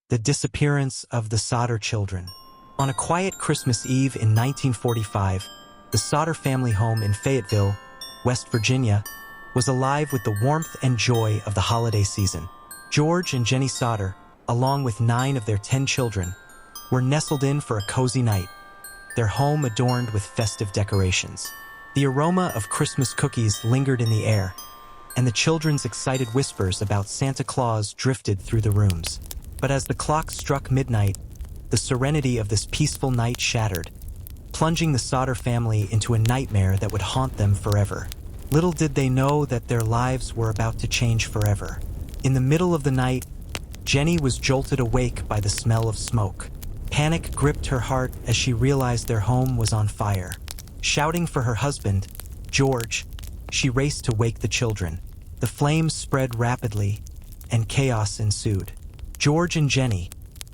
The Disappearance of the Sodder Children. On a quiet Christmas Eve in 1945, the Sodder family home in Fayetteville, West Virginia, was alive with the warmth and joy of the holiday season. George and Jenny Sodder, along with 9 of their 10 children, were nestled in for a cozy night, their home adorned with festive decorations. The aroma of Christmas cookies lingered in the air, and the children's excited whispers about Santa Claus drifted through the rooms. But as the clock struck midnight, the serenity of this peaceful night shattered, plunging the Sodder family into a nightmare that would haunt them forever. Little did they know that their lives were about to change forever. In the middle of the night, Jenny was jolted awake by the smell of smoke. Panic gripped her heart as she realized their home was on fire. Shouting for her husband, George, she raced to wake the children. The flames spread rapidly, and chaos ensued. George and Jenny,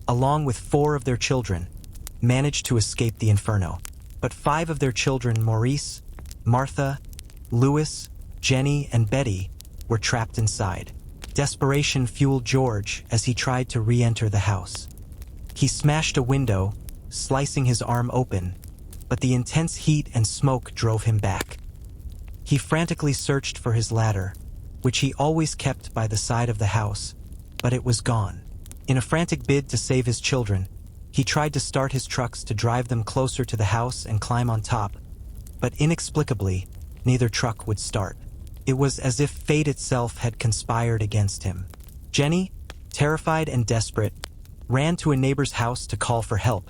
along with 4 of their children, managed to escape the inferno. But 5 of their children, Maurice, Martha, Louis, Jenny, and Betty, were trapped inside. Desperation fueled George as he tried to re-enter the house. He smashed a window, slicing his arm open, but the intense heat and smoke drove him back. He frantically searched for his ladder, which he always kept by the side of the house, but it was gone. In a frantic bid to save his children, he tried to start his trucks to drive them closer to the house and climb on top, but inexplicably, neither truck would start. It was as if fate itself had conspired against him. Jenny, terrified and desperate, ran to a neighbor's house to call for help,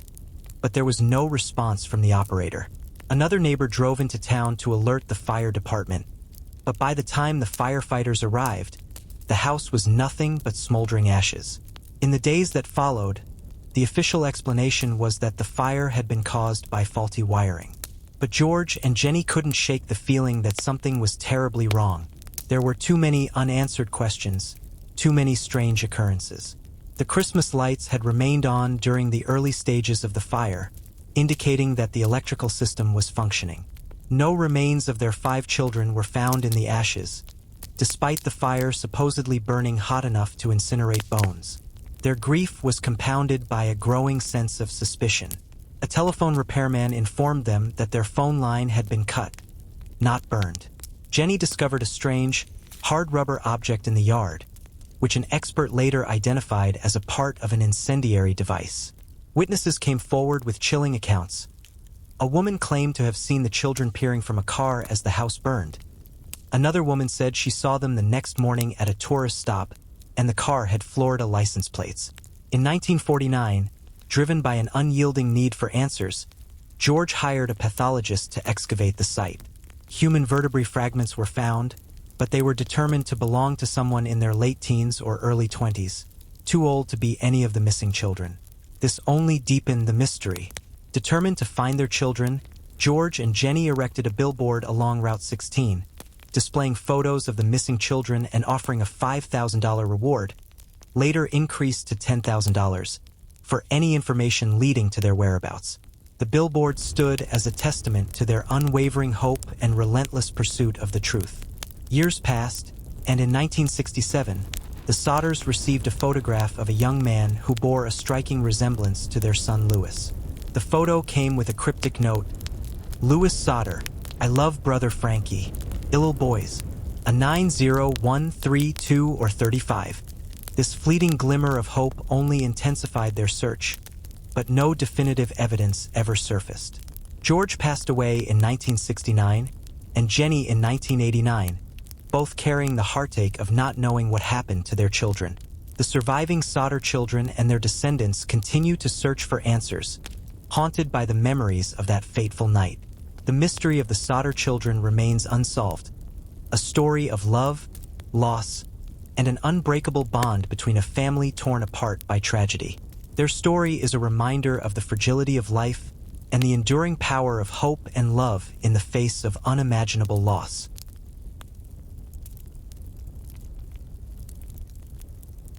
but there was no response from the operator. Another neighbor drove into town to alert the fire department, but by the time the firefighters arrived, the house was nothing but smoldering ashes. In the days that followed, the official explanation was that the fire had been caused by faulty wiring. But George and Jenny couldn't shake the feeling that something was terribly wrong. There were too many unanswered questions, too many strange occurrences. The Christmas lights had remained on during the early stages of the fire, indicating that the electrical system was functioning. No remains of their 5 children were found in the ashes, despite the fire supposedly burning hot enough to incinerate bones. Their grief was compounded by a growing sense of suspicion. A telephone repairman informed them that their phone line had been cut, not burned. Jenny discovered a strange, hard rubber object in the yard, which an expert later identified as a part of an incendiary device. Witnesses came forward with chilling accounts. A woman claimed to have seen the children peering from a car as the house burned. Another woman said she saw them the next morning at a tourist stop, and the car had Florida license plates. In 1949, driven by an unyielding need for answers, George hired a pathologist to excavate the site. Human vertebrae fragments were found, but they were determined to belong to someone in their late teens or early 20s, too old to be any of the missing children. This only deepened the mystery. Determined to find their children, George and Jenny erected a billboard along Route 16, displaying photos of the missing children and offering a $5,000 reward, later increased to $10,000, for any information leading to their whereabouts. The billboard stood as a testament to their unwavering hope and relentless pursuit of the truth. Years passed, and in 1967, the Sodders received a photograph of a young man who bore a striking resemblance to their son Louis. The photo came with a cryptic note: "Louis Sodder, I love brother Frankie. Ill boys. A 90132 or 35. This fleeting glimmer of hope only intensified their search, but no definitive evidence ever surfaced. George passed away in 1969, and Jenny in 1989, both carrying the heartache of not knowing what happened to their children. The surviving Sodder children and their descendants continue to search for answers, haunted by the memories of that fateful night. The mystery of the Sodder children remains unsolved, a story of love, loss, and an unbreakable bond between a family torn apart by tragedy. Their story is a reminder of the fragility of life and the enduring power of hope and love in the face of unimaginable loss.